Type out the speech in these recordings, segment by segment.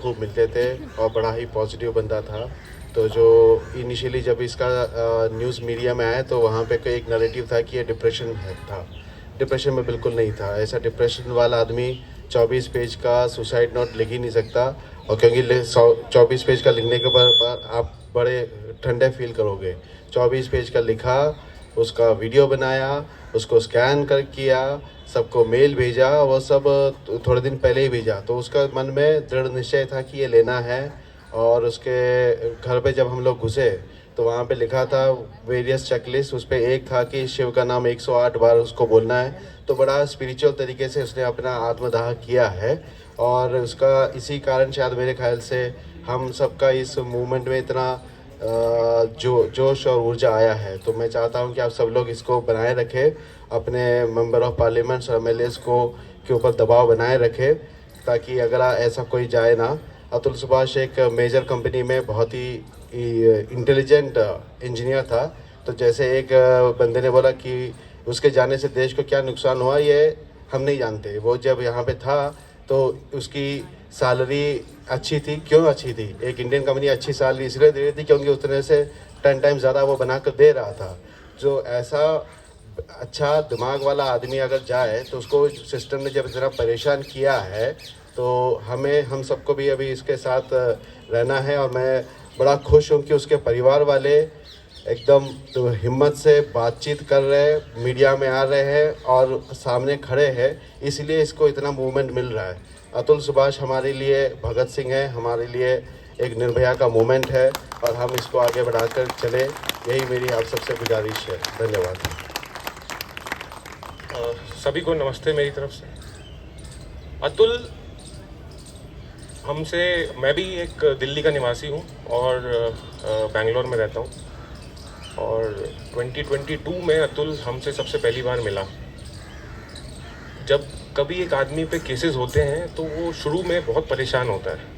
खूब मिलते थे और बड़ा ही पॉजिटिव बंदा था। तो जो इनिशियली जब इसका न्यूज़ मीडिया में आया तो वहाँ पे एक नैरेटिव था कि ये डिप्रेशन है था। डिप्रेशन में बिल्कुल नहीं था। ऐसा डिप्रेशन वाला आदमी 24 पेज का सुसाइड नोट लिख ही नहीं सकता। और क्योंकि 24 पेज का लिखने के बाद आप बड़े ठंडे फील करोगे। 24 पेज का लिखा, उसका वीडियो बनाया, उसको स्कैन कर किया, सबको मेल भेजा, वो सब थोड़े दिन पहले ही भेजा। तो उसका मन में दृढ़ निश्चय था कि ये लेना है। और उसके घर पे जब हम लोग घुसे तो वहाँ पे लिखा था वेरियस चेकलिस्ट। उस पर एक था कि शिव का नाम 108 बार उसको बोलना है। तो बड़ा स्पिरिचुअल तरीके से उसने अपना आत्मदाह किया है। और उसका इसी कारण शायद मेरे ख्याल से हम सबका इस मूवमेंट में इतना जोश और ऊर्जा आया है। तो मैं चाहता हूं कि आप सब लोग इसको बनाए रखें, अपने मेंबर ऑफ पार्लियामेंट्स और एमएलएस को के ऊपर दबाव बनाए रखें, ताकि अगर ऐसा कोई जाए ना। अतुल सुभाष एक मेजर कंपनी में बहुत ही इंटेलिजेंट इंजीनियर था। तो जैसे एक बंदे ने बोला कि उसके जाने से देश को क्या नुकसान हुआ, ये हम नहीं जानते। वो जब यहाँ पे था तो उसकी सैलरी अच्छी थी। क्यों अच्छी थी? एक इंडियन कंपनी अच्छी सैलरी इसलिए दे रही थी क्योंकि उस तरह से 10 टाइम ज़्यादा वो बना कर दे रहा था। जो ऐसा अच्छा दिमाग वाला आदमी अगर जाए तो उसको सिस्टम ने जब इतना परेशान किया है, तो हम सबको भी अभी इसके साथ रहना है। और मैं बड़ा खुश हूँ कि उसके परिवार वाले एकदम तो हिम्मत से बातचीत कर रहे हैं, मीडिया में आ रहे हैं और सामने खड़े हैं, इसलिए इसको इतना मूवमेंट मिल रहा है। अतुल सुभाष हमारे लिए भगत सिंह है, हमारे लिए एक निर्भया का मूवमेंट है और हम इसको आगे बढ़ाकर चले, यही मेरी आप सबसे गुजारिश है। धन्यवाद। सभी को नमस्ते मेरी तरफ से। अतुल हमसे, मैं भी एक दिल्ली का निवासी हूँ और बेंगलोर में रहता हूँ। और 2022 में अतुल हमसे सबसे पहली बार मिला। जब कभी एक आदमी पे केसेस होते हैं तो वो शुरू में बहुत परेशान होता है।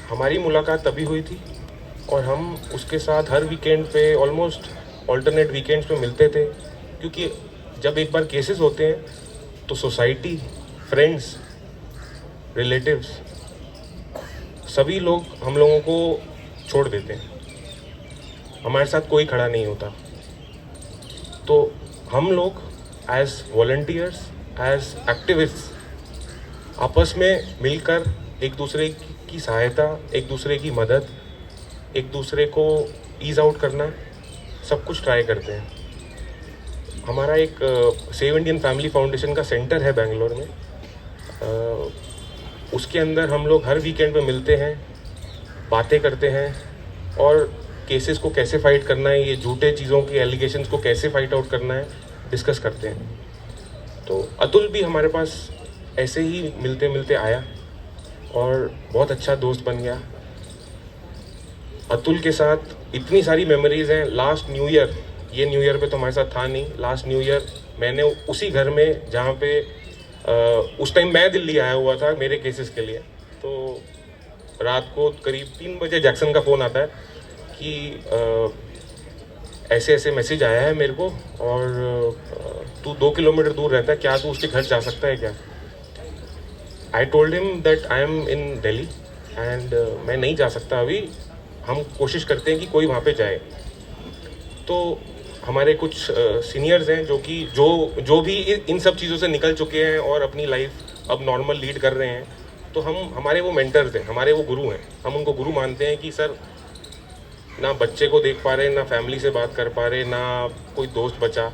हमारी मुलाकात तभी हुई थी और हम उसके साथ हर वीकेंड पे, ऑलमोस्ट ऑल्टरनेट वीकेंड्स पे मिलते थे, क्योंकि जब एक बार केसेस होते हैं तो सोसाइटी, फ्रेंड्स, रिलेटिव्स, सभी लोग हम लोगों को छोड़ देते हैं। हमारे साथ कोई खड़ा नहीं होता। तो हम लोग एज वॉलंटियर्स, एज एक्टिविस्ट्स आपस में मिलकर एक दूसरे की सहायता, एक दूसरे की मदद, एक दूसरे को ईज आउट करना, सब कुछ ट्राई करते हैं। हमारा एक सेव इंडियन फैमिली फाउंडेशन का सेंटर है बेंगलोर में। उसके अंदर हम लोग हर वीकेंड पे मिलते हैं, बातें करते हैं और केसेस को कैसे फाइट करना है, ये झूठे चीज़ों की एलिगेशंस को कैसे फाइट आउट करना है, डिस्कस करते हैं। तो अतुल भी हमारे पास ऐसे ही मिलते मिलते आया और बहुत अच्छा दोस्त बन गया। अतुल के साथ इतनी सारी मेमोरीज हैं। लास्ट न्यू ईयर, ये न्यू ईयर पे तो हमारे साथ था नहीं, लास्ट न्यू ईयर मैंने उसी घर में जहाँ पे उस टाइम मैं दिल्ली आया हुआ था मेरे केसेस के लिए, तो रात को करीब 3 बजे जैक्सन का फ़ोन आता है कि ऐसे ऐसे मैसेज आया है मेरे को और तू 2 किलोमीटर दूर रहता है, क्या तू उसके घर जा सकता है क्या? I told him that I am in Delhi and मैं नहीं जा सकता अभी, हम कोशिश करते हैं कि कोई वहाँ पे जाए। तो हमारे कुछ सीनियर्स हैं जो भी इन सब चीज़ों से निकल चुके हैं और अपनी लाइफ अब नॉर्मल लीड कर रहे हैं, तो हमारे वो मेंटर्स हैं, हमारे वो गुरु हैं। हम उनको गुरु मानते हैं कि सर, ना बच्चे को देख पा रहे, ना फैमिली से बात कर पा रहे, ना कोई दोस्त बचा,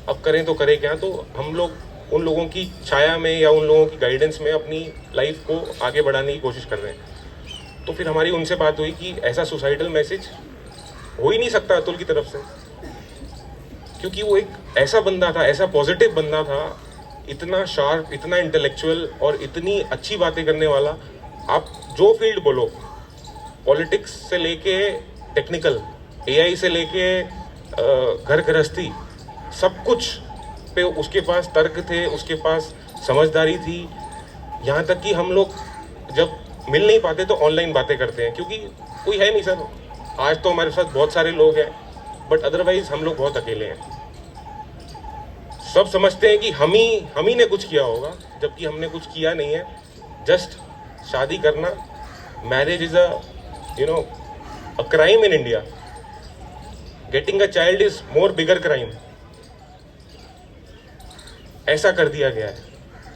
अब करें तो करें क्या? तो हम लोग उन लोगों की छाया में या उन लोगों की गाइडेंस में अपनी लाइफ को आगे बढ़ाने की कोशिश कर रहे हैं। तो फिर हमारी उनसे बात हुई कि ऐसा सुसाइडल मैसेज हो ही नहीं सकता अतुल की तरफ से, क्योंकि वो एक ऐसा बंदा था, ऐसा पॉजिटिव बंदा था, इतना शार्प, इतना इंटेलेक्चुअल और इतनी अच्छी बातें करने वाला। आप जो फील्ड बोलो, पॉलिटिक्स से लेके टेक्निकल, एआई से लेके घर गृहस्थी, सब कुछ पे उसके पास तर्क थे, उसके पास समझदारी थी। यहाँ तक कि हम लोग जब मिल नहीं पाते तो ऑनलाइन बातें करते हैं, क्योंकि कोई है नहीं सर। आज तो हमारे साथ बहुत सारे लोग हैं, बट अदरवाइज हम लोग बहुत अकेले हैं। सब समझते हैं कि हम ही ने कुछ किया होगा, जबकि हमने कुछ किया नहीं है। जस्ट शादी करना, marriage is a crime in India. Getting a child is more bigger crime. ऐसा कर दिया गया है.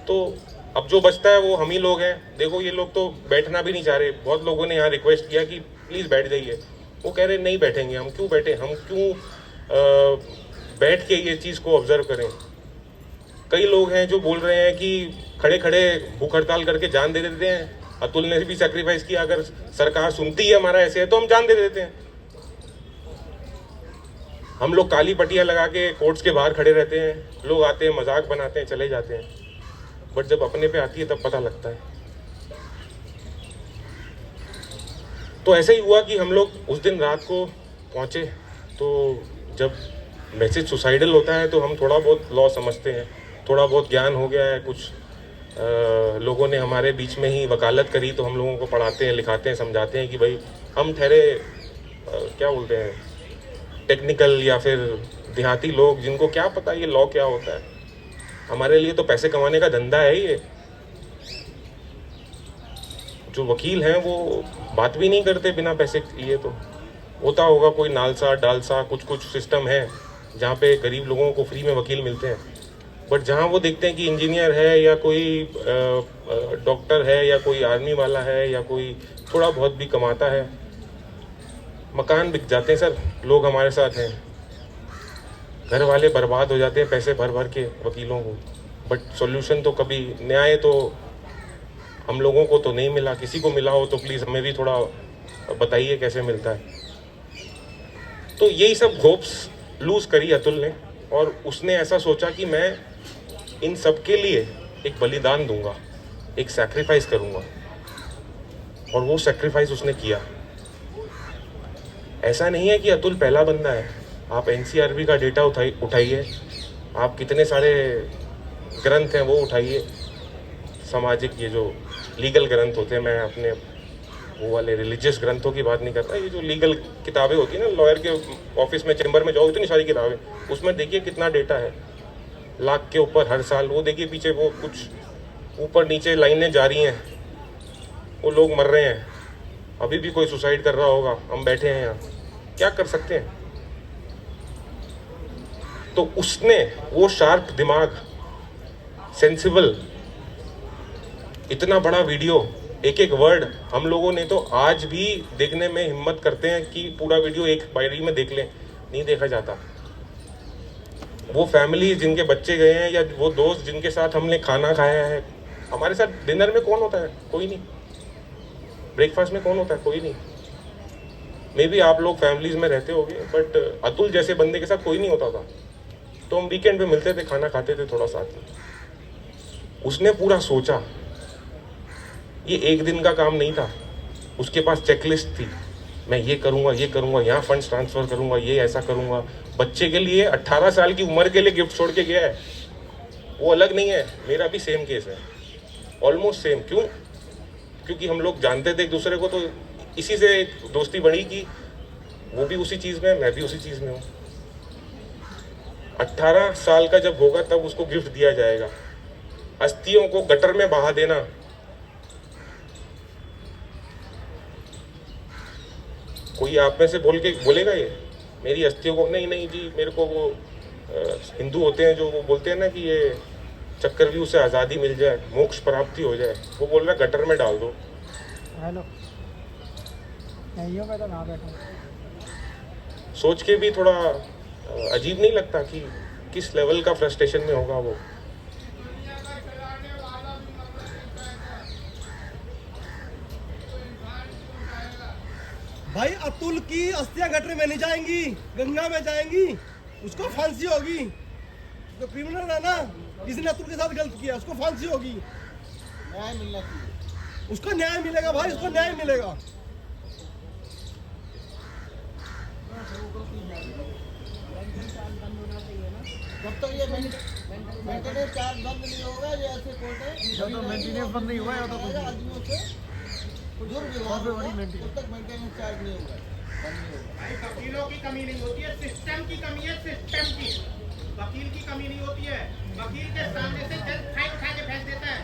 तो अब जो बचता है वो हम ही लोग हैं. देखो ये लोग तो बैठना भी नहीं चाह रहे. बहुत लोगों ने यहाँ रिक्वेस्ट किया कि प्लीज़ बैठ जाइए. वो कह रहे नहीं बैठेंगे. हम क्यों बैठे, हम क्यों बैठ के ये चीज़ को ऑब्जर्व करें. कई लोग हैं जो बोल रहे हैं कि खड़े खड़े भूख हड़ताल करके जान दे देते हैं. अतुल ने भी सेक्रीफाइस किया. अगर सरकार सुनती है हमारा ऐसे है तो हम जान दे देते हैं. हम लोग काली पट्टियाँ लगा के कोर्ट्स के बाहर खड़े रहते हैं. लोग आते हैं, मजाक बनाते हैं, चले जाते हैं. बट जब अपने पे आती है तब पता लगता है. तो ऐसे ही हुआ कि हम लोग उस दिन रात को पहुँचे. तो जब मैसेज सुसाइडल होता है तो हम थोड़ा बहुत लॉ समझते हैं. थोड़ा बहुत ज्ञान हो गया है. कुछ लोगों ने हमारे बीच में ही वकालत करी तो हम लोगों को पढ़ाते हैं, लिखाते हैं, समझाते हैं कि भाई हम ठहरे क्या बोलते हैं, टेक्निकल या फिर देहाती लोग जिनको क्या पता ये लॉ क्या होता है. हमारे लिए तो पैसे कमाने का धंधा है ये. जो वकील हैं वो बात भी नहीं करते बिना पैसे लिए. तो होता होगा कोई नालसा डालसा कुछ सिस्टम है जहाँ पे गरीब लोगों को फ्री में वकील मिलते हैं. बट जहाँ वो देखते हैं कि इंजीनियर है या कोई डॉक्टर है या कोई आर्मी वाला है या कोई थोड़ा बहुत भी कमाता है, मकान बिक जाते हैं सर. लोग हमारे साथ हैं. घर वाले बर्बाद हो जाते हैं पैसे भर भर के वकीलों को. बट सॉल्यूशन तो कभी, न्याय तो हम लोगों को तो नहीं मिला. किसी को मिला हो तो प्लीज़ हमें भी थोड़ा बताइए कैसे मिलता है. तो यही सब होप्स लूज़ करी अतुल ने. और उसने ऐसा सोचा कि मैं इन सब के लिए एक बलिदान दूंगा, एक सैक्रिफाइस करूंगा. और वो सैक्रिफाइस उसने किया. ऐसा नहीं है कि अतुल पहला बंदा है. आप एनसीआरबी का डेटा उठाइए. आप कितने सारे ग्रंथ हैं वो उठाइए. सामाजिक ये जो लीगल ग्रंथ होते हैं, मैं अपने वो वाले रिलीजियस ग्रंथों की बात नहीं करता. ये जो लीगल किताबें होती है ना, लॉयर के ऑफिस में चैम्बर में जाओ, इतनी सारी किताबें, उसमें देखिए कितना डेटा है. लाख के ऊपर हर साल. वो देखिए पीछे वो कुछ ऊपर नीचे लाइनें जा रही हैं. वो लोग मर रहे हैं. अभी भी कोई सुसाइड कर रहा होगा. हम बैठे हैं यहाँ, क्या कर सकते हैं. तो उसने वो शार्प दिमाग, सेंसिबल, इतना बड़ा वीडियो, एक एक वर्ड हम लोगों ने तो आज भी देखने में हिम्मत करते हैं कि पूरा वीडियो एक बारी में देख लें. नहीं देखा जाता. वो फैमिली जिनके बच्चे गए हैं या वो दोस्त जिनके साथ हमने खाना खाया है, हमारे साथ डिनर में कौन होता है? कोई नहीं. ब्रेकफास्ट में कौन होता है? कोई नहीं. मे बी आप लोग फैमिलीज में रहते होंगे, बट अतुल जैसे बंदे के साथ कोई नहीं होता था. तो हम वीकेंड पे मिलते थे, खाना खाते थे थोड़ा साथ में. उसने पूरा सोचा. ये एक दिन का काम नहीं था. उसके पास चेकलिस्ट थी. मैं ये करूँगा, ये करूँगा, यहाँ फंड्स ट्रांसफ़र करूँगा, ये ऐसा करूँगा. बच्चे के लिए 18 साल की उम्र के लिए गिफ्ट छोड़ के गया है. वो अलग नहीं है. मेरा भी सेम केस है, ऑलमोस्ट सेम. क्यों? क्योंकि हम लोग जानते थे एक दूसरे को. तो इसी से एक दोस्ती बढ़ी कि वो भी उसी चीज़ में है, मैं भी उसी चीज़ में हूँ. 18 साल का जब होगा तब उसको गिफ्ट दिया जाएगा. अस्थियों को गटर में बहा देना. कोई आप में से बोलेगा ये मेरी अस्थियों को? नहीं जी, मेरे को वो हिंदू होते हैं जो वो बोलते हैं ना कि ये चक्रव्यूह से आज़ादी मिल जाए, मोक्ष प्राप्ति हो जाए. वो बोल रहा है गटर में डाल दो. हेलो, नहीं हो, मैं तो ना बैठा. सोच के भी थोड़ा अजीब नहीं लगता कि किस लेवल का फ्रस्ट्रेशन में होगा वो. भाई अतुल की अस्थियां गटर में नहीं जाएंगी, गंगा में जाएंगी. उसको फांसी होगी. जो क्रिमिनल है ना, किसी ने अतुल के साथ गलत किया, उसको फांसी होगी. न्याय मिलना चाहिए. उसको न्याय मिलेगा भाई, उसको न्याय मिलेगा. जब तक ये मेंटेनेंस चार्ज बंद नहीं होगा, ये ऐसे कोर्ट है, जब तक मेंटेनेंस बंद नहीं हुआ या तो कुछ आदमियों से दुर्व्यवहार होगा, तब तक मेंटेनेंस चार्ज नहीं होगा, बंद नहीं होगा. भाई वकीलों की कमी नहीं होती है, सिस्टम की कमी है. सिस्टम की, वकील की कमी नहीं होती है. वकील के सामने से जज फाइल उठा के फेंक देता है.